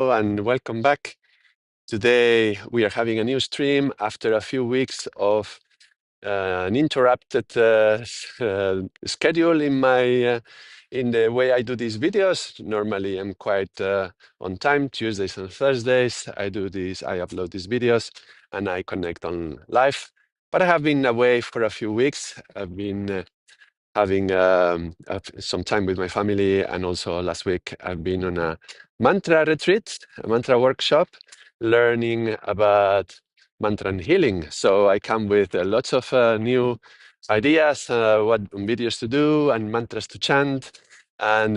And welcome back. Today we are having a new stream after a few weeks of an interrupted schedule in the way I do these videos. Normally, I'm quite on time. Tuesdays and Thursdays, I upload these videos, and I connect on live. But I have been away for a few weeks. I've been having some time with my family. And also last week, I've been on a mantra retreat, a mantra workshop, learning about mantra and healing. So I come with lots of new ideas, what videos to do and mantras to chant. And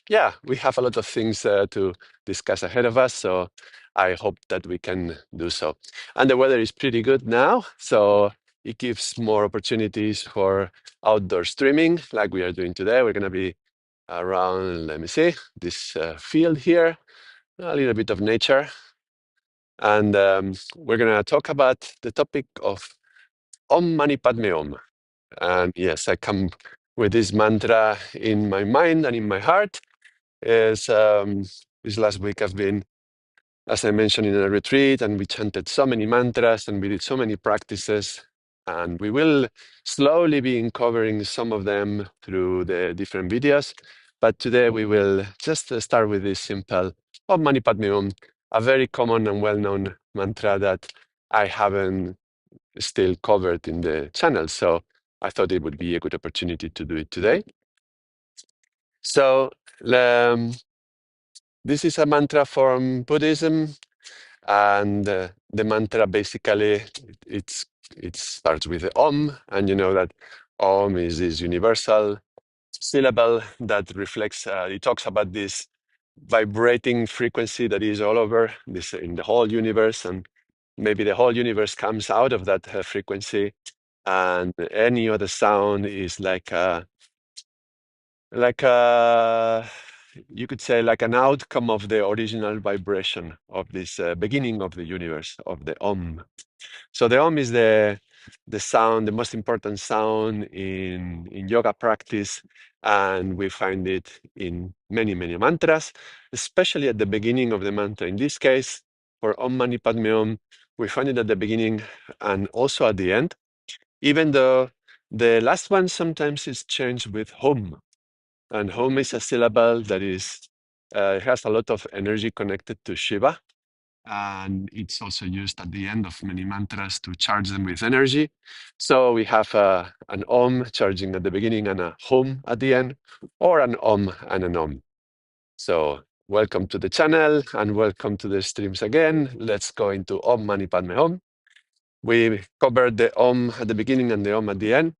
yeah, we have a lot of things to discuss ahead of us. So I hope that we can do so. And the weather is pretty good now. So it gives more opportunities for outdoor streaming like we are doing today. We're going to be around, let me see, this field here, a little bit of nature. And we're going to talk about the topic of Om Mani Padme Om. And yes, I come with this mantra in my mind and in my heart. Is this last week I've been, as I mentioned, in a retreat, and we chanted so many mantras and we did so many practices. And we will slowly be uncovering some of them through the different videos. But today we will just start with this simple Om Mani Padme Om, a very common and well-known mantra that I haven't still covered in the channel. So I thought it would be a good opportunity to do it today. So this is a mantra from Buddhism. And the mantra basically it starts with the Om, and you know that Om is this universal syllable that reflects. It talks about this vibrating frequency that is all over this in the whole universe, and maybe the whole universe comes out of that frequency, and any other sound is like you could say like an outcome of the original vibration of this beginning of the universe of the Om. So the Om is the sound, the most important sound in yoga practice, and we find it in many mantras, especially at the beginning of the mantra. In this case, for Om Mani Padme Om, we find it at the beginning and also at the end, even though the last one sometimes is changed with Hum. And Hum is a syllable that has a lot of energy connected to Shiva. And it's also used at the end of many mantras to charge them with energy. So we have an Om charging at the beginning and a Hum at the end, or an Om and an Om. So welcome to the channel and welcome to the streams again. Let's go into Om Mani Padme Om. We covered the Om at the beginning and the Om at the end.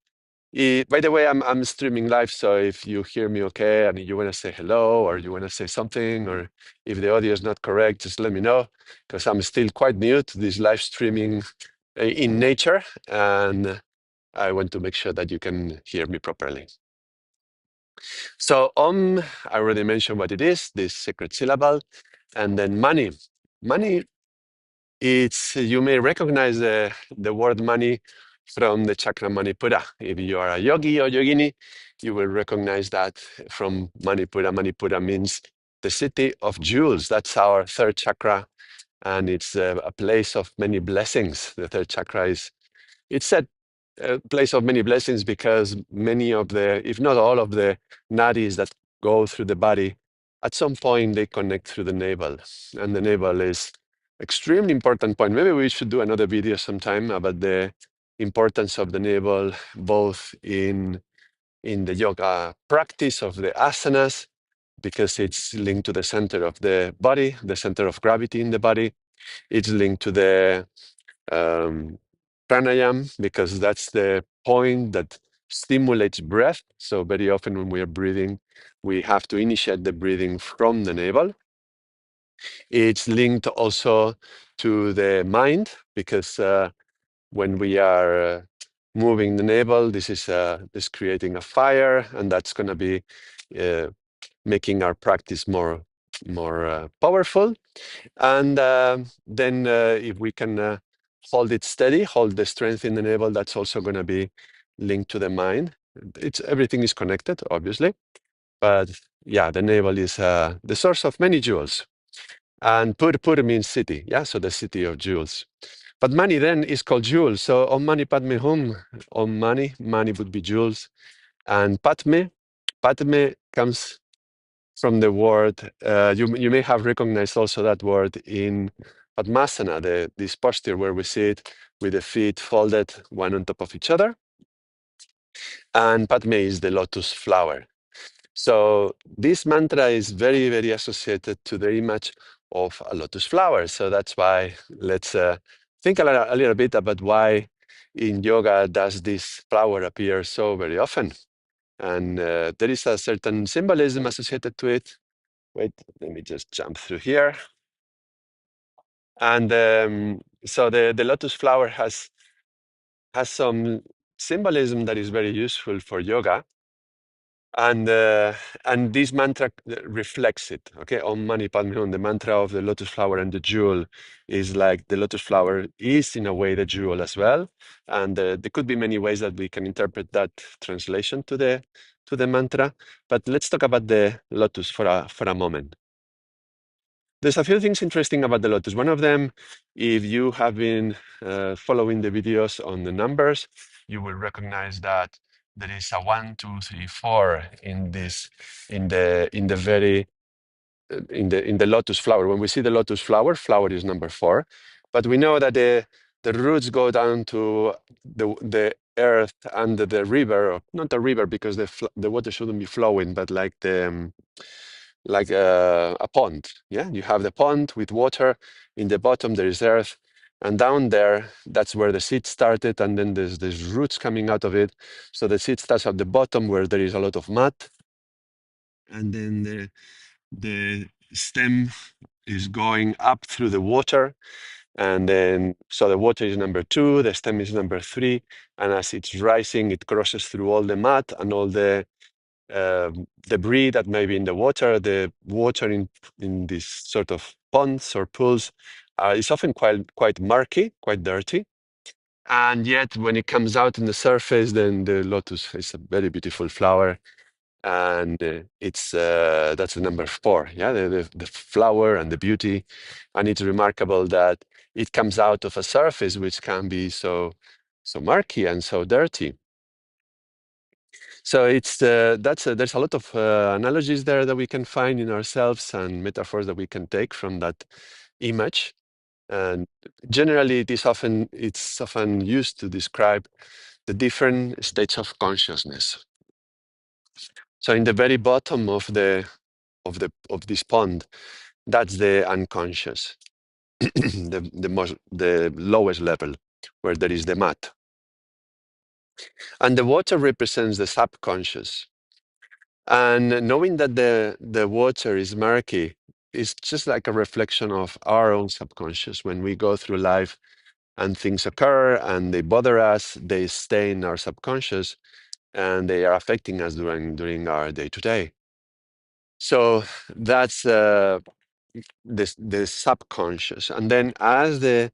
By the way, I'm streaming live, so if you hear me okay and you want to say hello or you want to say something, or if the audio is not correct, just let me know, because I'm still quite new to this live streaming in nature, and I want to make sure that you can hear me properly. So I already mentioned what it is, this sacred syllable, and then Mani. Mani, you may recognize the word Mani from the chakra Manipura. If you are a yogi or yogini, you will recognize that from Manipura. Manipura means the city of jewels. That's our third chakra, and it's a place of many blessings. The third chakra it's a place of many blessings because many of if not all of the nadis that go through the body, at some point they connect through the navel, and the navel is extremely important point. Maybe we should do another video sometime about the importance of the navel, both in the yoga practice of the asanas, because it's linked to the center of the body, the center of gravity in the body. It's linked to the pranayam, because that's the point that stimulates breath. So very often when we are breathing, we have to initiate the breathing from the navel. It's linked also to the mind, because when we are moving the navel, this is creating a fire, and that's going to be making our practice more powerful. And then if we can hold it steady, hold the strength in the navel, that's also going to be linked to the mind. Everything is connected, obviously, but yeah, the navel is the source of many jewels. And Pur means city, yeah, so the city of jewels. But Mani then is called jewels. So Om Mani Padme Hum, Om Mani, Mani would be jewels. And Padme comes from the word, you may have recognized also that word in Padmasana, this posture where we sit with the feet folded one on top of each other. And Padme is the lotus flower. So this mantra is very, very associated to the image of a lotus flower. So that's why let's think a little bit about why in yoga does this flower appear so very often. And there is a certain symbolism associated to it. Wait, let me just jump through here. And so the lotus flower has some symbolism that is very useful for yoga. And this mantra reflects it. Okay, Om Mani Padme Hum, the mantra of the lotus flower and the jewel is like the lotus flower is in a way the jewel as well. And there could be many ways that we can interpret that translation to the mantra. But let's talk about the lotus for a moment. There's a few things interesting about the lotus. One of them, if you have been following the videos on the numbers, you will recognize that there is a 1, 2, 3, 4 in this in the lotus flower. When we see the lotus flower, flower is number 4, but we know that the roots go down to the earth and the river, or not the river because the water shouldn't be flowing, but like a pond. Yeah, you have the pond with water. In the bottom there is earth, and down there that's where the seed started, and then there's roots coming out of it. So the seed starts at the bottom where there is a lot of mud, and then the stem is going up through the water, and then so the water is number 2, the stem is number 3, and as it's rising, it crosses through all the mud and all the debris that may be in the water in these sort of ponds or pools is often quite murky, quite dirty. And yet, when it comes out in the surface, then the lotus is a very beautiful flower, and it's that's the number 4. Yeah, the flower and the beauty, and it's remarkable that it comes out of a surface which can be so murky and so dirty. So it's there's a lot of analogies there that we can find in ourselves and metaphors that we can take from that image. And generally, it's often used to describe the different states of consciousness. So in the very bottom of this pond, that's the unconscious, the lowest level, where there is the mud, and the water represents the subconscious. And knowing that the water is murky is just like a reflection of our own subconscious. When we go through life and things occur and they bother us, they stay in our subconscious and they are affecting us during our day-to-day. So that's the subconscious. And then as the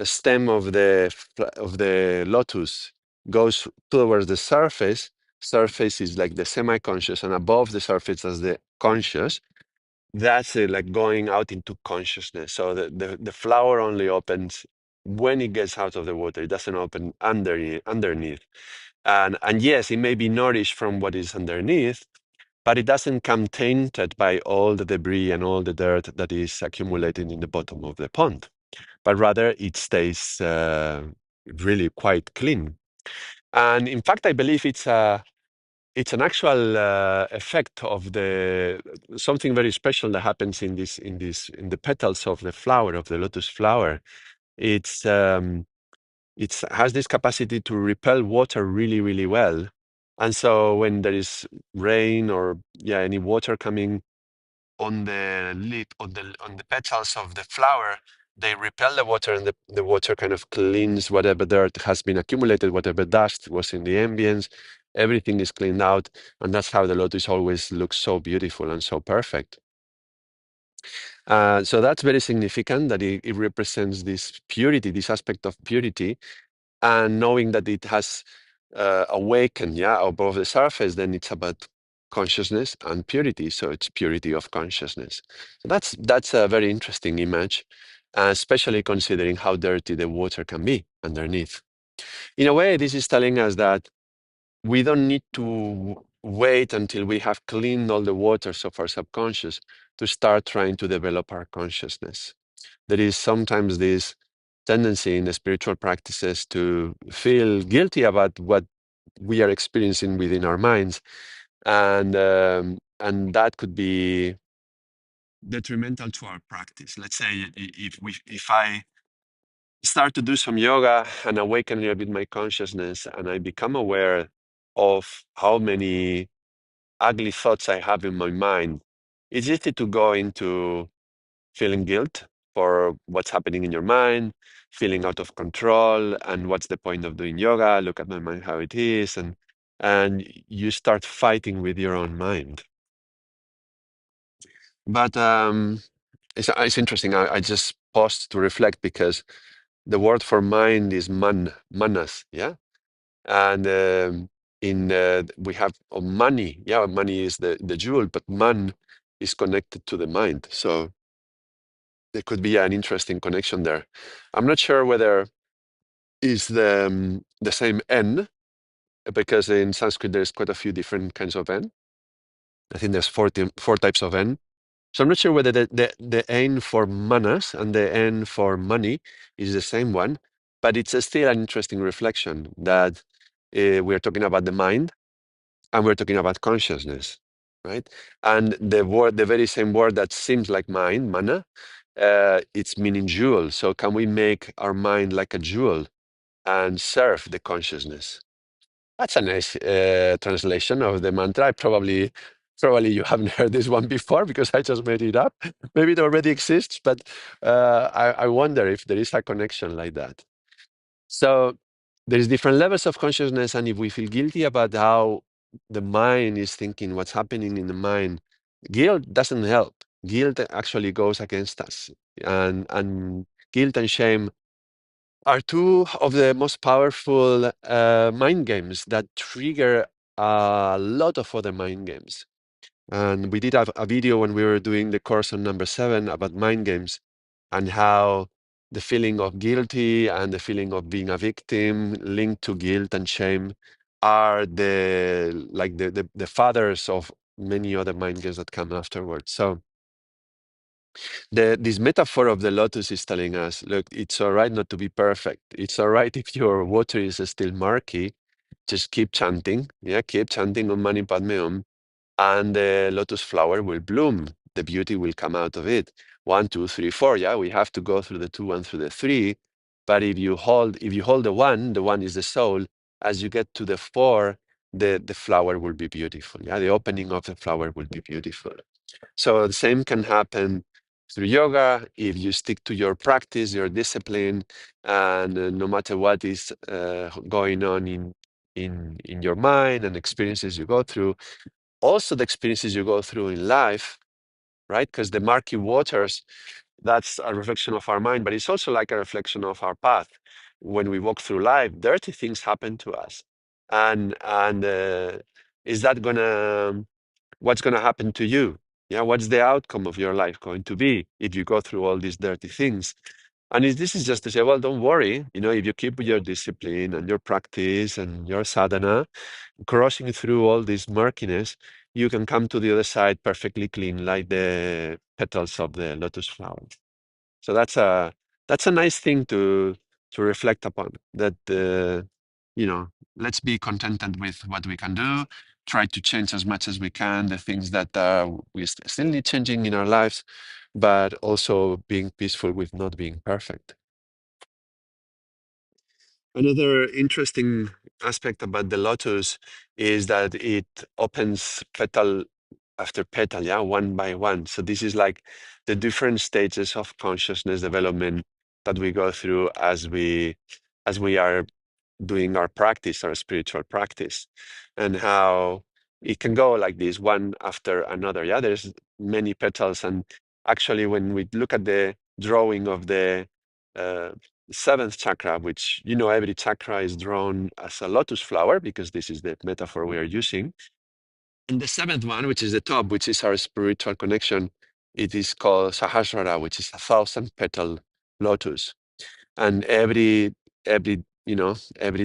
stem of the lotus goes towards the surface. Surface is like the semi-conscious, and above the surface is the conscious. That's like going out into consciousness. So the flower only opens when it gets out of the water. It doesn't open underneath. And yes, it may be nourished from what is underneath, but it doesn't come tainted by all the debris and all the dirt that is accumulating in the bottom of the pond, but rather it stays really quite clean. And in fact, I believe it's an actual effect of the something very special that happens in the petals of the flower of the lotus flower. It has this capacity to repel water really, really well. And so when there is rain or any water coming on the lip on the petals of the flower, they repel the water, and the water kind of cleans whatever dirt has been accumulated, whatever dust was in the ambience. Everything is cleaned out, and that's how the lotus always looks so beautiful and so perfect. So that's very significant that it represents this purity, this aspect of purity, and knowing that it has awakened, above the surface, then it's about consciousness, and purity. So it's purity of consciousness. So that's a very interesting image, especially considering how dirty the water can be underneath. In a way, this is telling us that we don't need to wait until we have cleaned all the waters of our subconscious to start trying to develop our consciousness. There is sometimes this tendency in the spiritual practices to feel guilty about what we are experiencing within our minds, and that could be detrimental to our practice. Let's say if I start to do some yoga and awaken a little bit my consciousness, and I become aware of how many ugly thoughts I have in my mind, it's easy to go into feeling guilt for what's happening in your mind, feeling out of control, and what's the point of doing yoga? Look at my mind how it is, and you start fighting with your own mind. But it's interesting. I just paused to reflect because the word for mind is manas, yeah, and in we have money, yeah, money is the jewel, but man is connected to the mind, so there could be an interesting connection there. I'm not sure whether is the same N, because in Sanskrit there's quite a few different kinds of N. I think there's four types of N. So I'm not sure whether the N for manas and the N for money is the same one, but it's still an interesting reflection that we're talking about the mind and we're talking about consciousness, right? And the very same word that seems like mind, mana, it's meaning jewel. So can we make our mind like a jewel and serve the consciousness? That's a nice translation of the mantra. Probably you haven't heard this one before because I just made it up. Maybe it already exists, but I wonder if there is a connection like that. So there's different levels of consciousness, and if we feel guilty about how the mind is thinking, what's happening in the mind, guilt doesn't help. Guilt actually goes against us, and guilt and shame are two of the most powerful mind games that trigger a lot of other mind games. And we did have a video when we were doing the course on number 7 about mind games and how the feeling of guilty and the feeling of being a victim linked to guilt and shame are the fathers of many other mind games that come afterwards. So this metaphor of the lotus is telling us, look, it's all right not to be perfect. It's all right if your water is still murky. Just keep chanting. Yeah, keep chanting Om Mani Padme Hum, and the lotus flower will bloom. The beauty will come out of it. 1, 2, 3, 4. Yeah, we have to go through the 2 and through the 3. But if you hold the one is the soul. As you get to the 4, the flower will be beautiful. Yeah, the opening of the flower will be beautiful. So the same can happen through yoga if you stick to your practice, your discipline, and no matter what is going on in your mind and experiences you go through. Also, the experiences you go through in life, right? Because the murky waters, that's a reflection of our mind, but it's also like a reflection of our path. When we walk through life, dirty things happen to us, and is that gonna what's gonna happen to you? Yeah, what's the outcome of your life going to be if you go through all these dirty things? And this is just to say, well, don't worry. If you keep your discipline and your practice and your sadhana, crossing through all this murkiness, you can come to the other side perfectly clean, like the petals of the lotus flower. So that's a nice thing to reflect upon. That let's be contented with what we can do. Try to change as much as we can the things that we still need changing in our lives, but also being peaceful with not being perfect. Another interesting aspect about the lotus is that it opens petal after petal, yeah, one by one. So this is like the different stages of consciousness development that we go through as we are doing our practice, our spiritual practice, and how it can go like this, one after another. Yeah, there's many petals, and actually, when we look at the drawing of the uh, seventh chakra, which every chakra is drawn as a lotus flower because this is the metaphor we are using. And the seventh one, which is the top, which is our spiritual connection, it is called Sahasrara, which is 1,000 petal lotus. And every every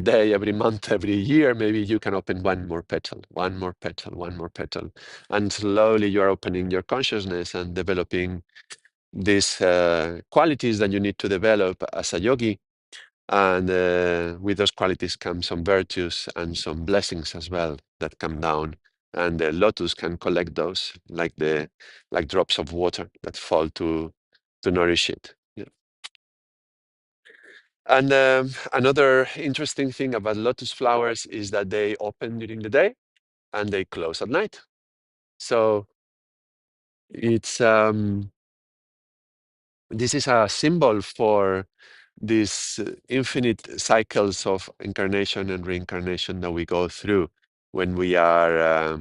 day, every month, every year, maybe you can open one more petal, one more petal, one more petal, and slowly you are opening your consciousness and developing these qualities that you need to develop as a yogi. And with those qualities come some virtues and some blessings as well that come down. And the lotus can collect those like drops of water that fall to nourish it. Yeah. And another interesting thing about lotus flowers is that they open during the day and they close at night. So it's this is a symbol for these infinite cycles of incarnation and reincarnation that we go through when we are,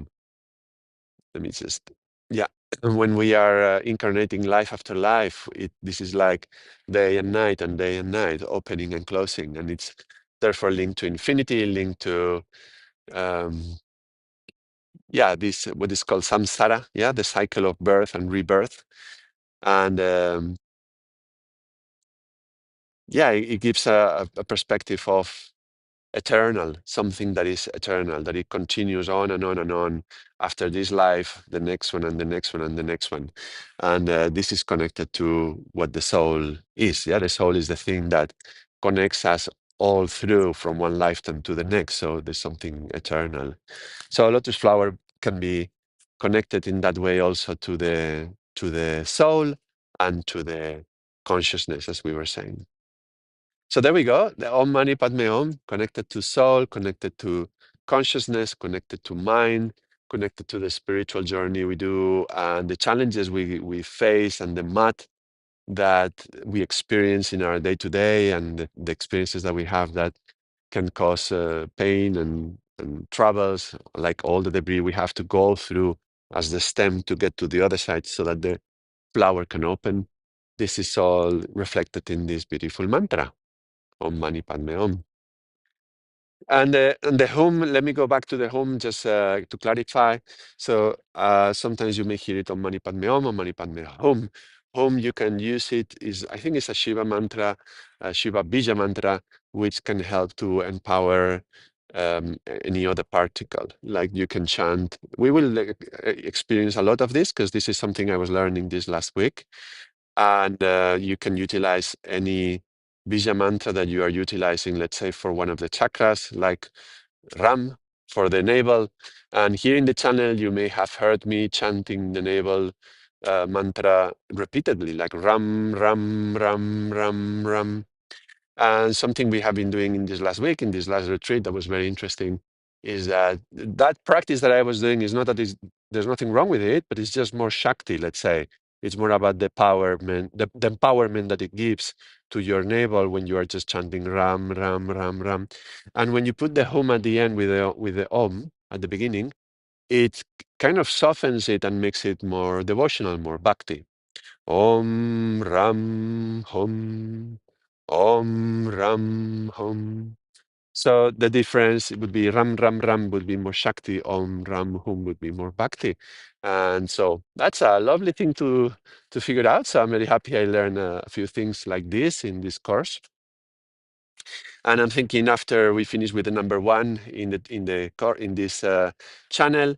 let me just, yeah, when we are incarnating life after life. This is like day and day and night, opening and closing, and it's therefore linked to infinity, linked to, um, yeah, this what is called samsara, yeah, the cycle of birth and rebirth, and yeah, it gives a perspective of eternal, something that is eternal, that it continues on and on and on after this life, the next one and the next one and the next one. And this is connected to what the soul is. Yeah, the soul is the thing that connects us all through from one lifetime to the next. So there's something eternal. So a lotus flower can be connected in that way also to the soul and to the consciousness, as we were saying. So there we go. The Om Mani Padme Om, connected to soul, connected to consciousness, connected to mind, connected to the spiritual journey we do, and the challenges we face, and the mud that we experience in our day to day, and the experiences that we have that can cause pain and troubles, like all the debris we have to go through as the stem to get to the other side so that the flower can open. This is all reflected in this beautiful mantra. Om Mani Padme Om. And the home, let me go back to the home just to clarify. So sometimes you may hear it on Mani Padme Om, on Mani Padme Hum. Home, you can use it, is I think it's a Shiva mantra, a Shiva Bija mantra, which can help to empower any other particle. Like you can chant. We will experience a lot of this because this is something I was learning this last week. And you can utilize any Bija mantra that you are utilizing, let's say for one of the chakras, like Ram for the navel. And here in the channel, you may have heard me chanting the navel mantra repeatedly, like Ram, Ram, Ram, Ram, Ram. And something we have been doing in this last week, in this last retreat, that was very interesting, is that that practice that I was doing is not that there's nothing wrong with it, but it's just more Shakti, let's say. It's more about the empowerment that it gives to your navel when you are just chanting Ram, Ram, Ram, Ram. And when you put the Hum at the end with the Om at the beginning, it kind of softens it and makes it more devotional, more bhakti. Om Ram Hum. Om Ram Hum. So the difference would be Ram Ram Ram would be more Shakti, Om Ram Hum would be more Bhakti. And so that's a lovely thing to figure out. So I'm very happy I learned a few things like this in this course. And I'm thinking after we finish with the number one in this channel,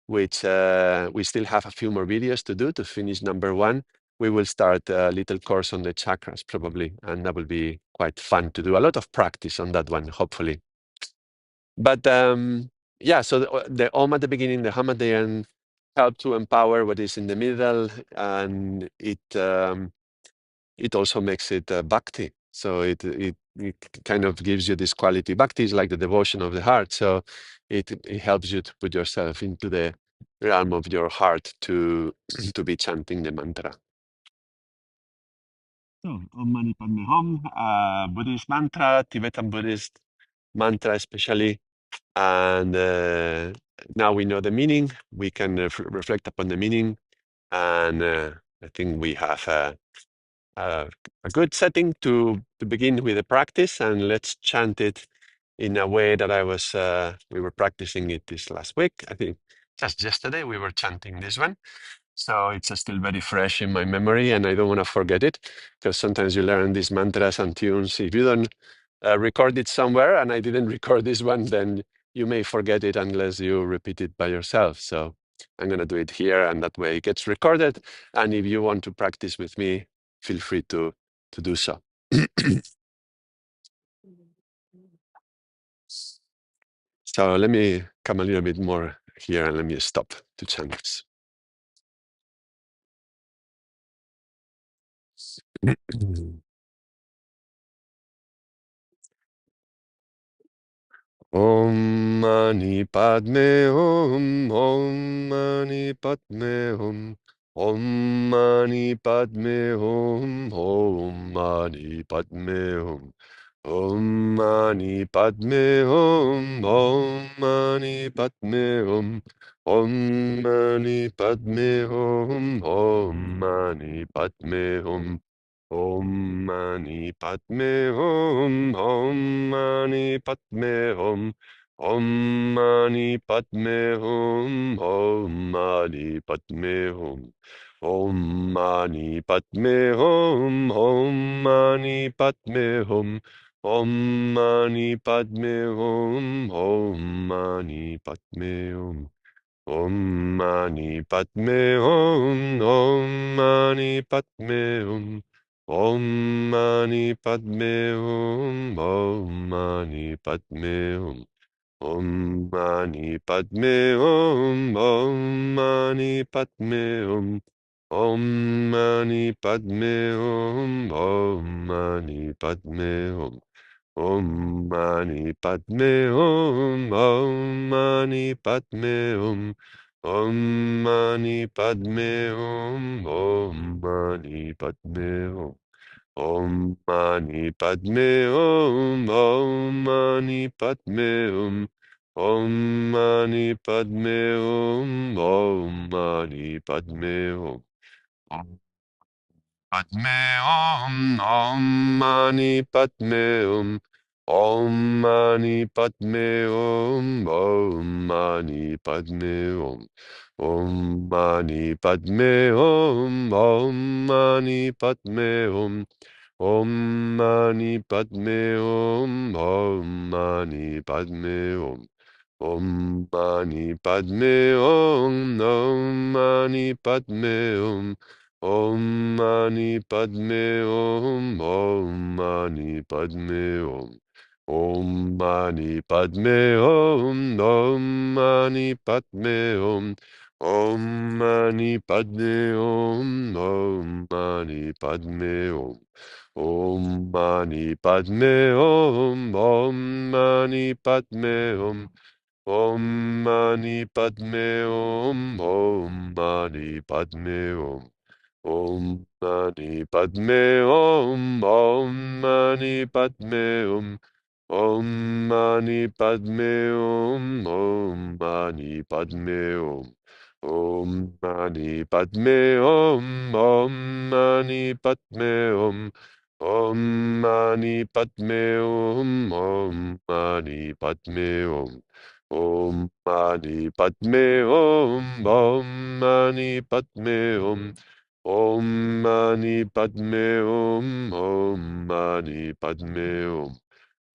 which we still have a few more videos to do to finish number one, we will start a little course on the chakras probably, and that will be quite fun to do. A lot of practice on that one, hopefully. But yeah, so the Om at the beginning, the Hum at the end, help to empower what is in the middle, and it also makes it bhakti. So it kind of gives you this quality. Bhakti is like the devotion of the heart. So it helps you to put yourself into the realm of your heart to to be chanting the mantra. So, Om Mani Padme Hum, Buddhist mantra, Tibetan Buddhist mantra especially. And now we know the meaning. We can reflect upon the meaning. And I think we have a good setting to begin with the practice, and let's chant it in a way that we were practicing it this last week. I think Just yesterday we were chanting this one. So it's still very fresh in my memory, and I don't want to forget it because sometimes you learn these mantras and tunes. If you don't record it somewhere, and I didn't record this one, then you may forget it unless you repeat it by yourself. So I'm going to do it here, and that way it gets recorded. And if you want to practice with me, feel free to do so. So let me come a little bit more here and let me stop to chant this. Om Mani Padme Hum, Om Mani Padme Hum, Om Mani Padme Hum, Om Mani Padme Hum, Om Mani Padme Hum, Om Mani Padme Hum, Om Mani Padme Hum, Om Mani Padme Hum. Om Mani Padme Hum, Om Mani Padme Hum, Om Mani Padme Hum, Om Mani Padme Hum, Om Mani Padme Hum, Om Mani Padme Hum, Om Mani Padme Hum, Om Mani Padme Hum. Om Mani Padme Hum, Om Mani Padme Hum, Om Mani Padme Hum, Om Mani Padme Hum, Om Mani Padme Hum, Om Mani Padme Hum, Om Mani Padme Hum, Om Mani Padme Hum. Om Mani Padme Hum, Om Mani Padme Hum, Om Mani Padme Hum, Om Mani Padme Hum. Om Mani Padme Hum, Om Mani Padme Hum, Om Mani Padme Hum, Om Mani Padme Hum. Padme Om, Om Mani Padme Hum, Om Mani Padme Hum, Om Mani Padme Hum, Om Mani Padme Hum, Om Mani Padme Hum, Om Mani Padme Hum, Om Mani Padme Hum. Om Mani Padme Hum, Om Mani Padme Hum, Om Mani Padme Hum, Om Mani Padme Hum. Om Mani Padme Hum, Om Mani Padme Hum, Om Mani Padme Hum, Om Mani Padme Hum. Om Mani Padme Hum, Om Mani Padme Hum, Om Mani Padme Hum, Om Mani Padme Hum. Om Mani Padme Hum, Om Mani Padme Hum, Om Mani Padme Hum, Om Mani Padme Hum. Om Mani Padme Hum, Om Mani Padme Hum, Om Mani Padme Hum, Om Mani Padme Hum. Om Mani Padme Hum, Om Mani Padme Hum, Om Mani Padme Hum, Om Mani Padme Hum.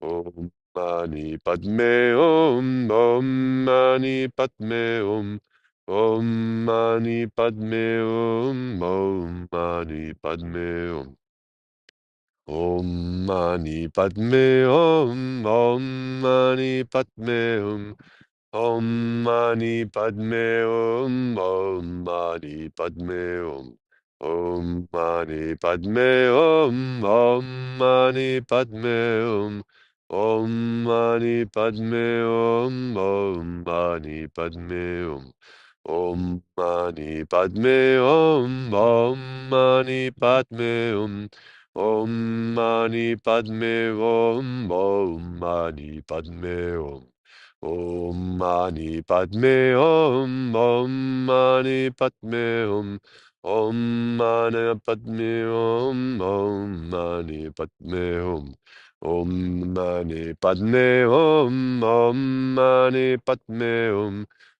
Om Mani Padme Hum, Om Mani Padme Hum, Om Mani Padme Hum, Om Mani Padme Hum. Om Mani Padme Hum, Om Mani Padme Hum, Om Mani Padme Hum, Om Mani Padme Hum. Om Mani Padme Hum, Om Mani Padme Hum, Om Mani Padme Hum, Om Mani Padme Hum. Om Mani Padme Hum, Om Mani Padme Hum, Om Mani Padme Hum, Om Mani Padme Hum. Om Mani Padme Hum, Om Mani Padme Hum, Om Mani Padme Hum, Om Mani Padme Hum. Om Mani Padme Hum, Om Mani Padme Hum,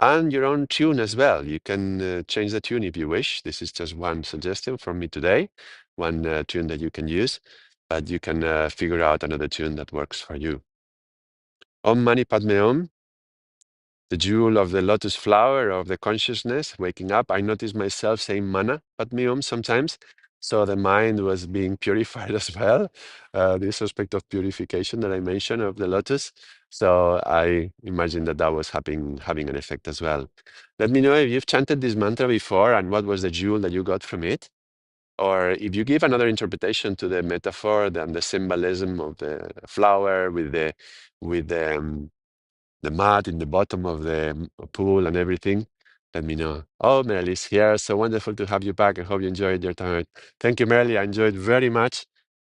and your own tune as well. You can change the tune if you wish. This is just one suggestion from me today, one tune that you can use, but you can figure out another tune that works for you. Om Mani Padme Om, the jewel of the lotus flower of the consciousness, waking up. I notice myself saying Mana Padme Om sometimes. So the mind was being purified as well. This aspect of purification that I mentioned of the lotus. So I imagine that that was having an effect as well. Let me know if you've chanted this mantra before and what was the jewel that you got from it. Or if you give another interpretation to the metaphor and the symbolism of the flower with the mud in the bottom of the pool and everything, let me know. Oh, Mary's here. So wonderful to have you back. I hope you enjoyed your time. Thank you, Mary. I enjoyed very much.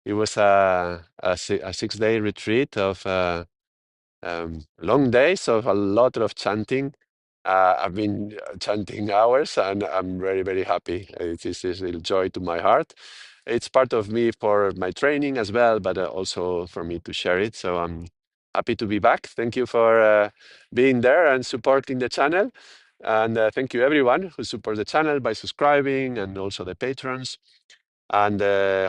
It was a 6-day retreat of long days of a lot of chanting. I've been chanting hours and I'm very, very happy. It is a joy to my heart. It's part of me for my training as well, but also for me to share it. So I'm happy to be back. Thank you for being there and supporting the channel. And thank you everyone who supports the channel by subscribing and also the patrons. And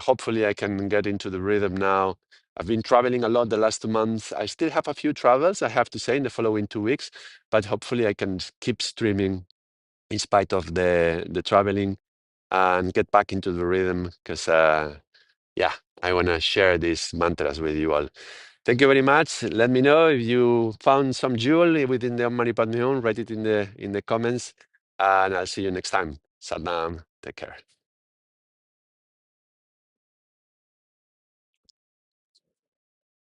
hopefully I can get into the rhythm now. I've been traveling a lot the last 2 months. I still have a few travels, I have to say, in the following 2 weeks, but hopefully I can keep streaming in spite of the traveling and get back into the rhythm because, yeah, I want to share these mantras with you all. Thank you very much. Let me know if you found some jewel within the Om Mani Padme Hum. Write it in the comments, and I'll see you next time. Sadnam. Take care.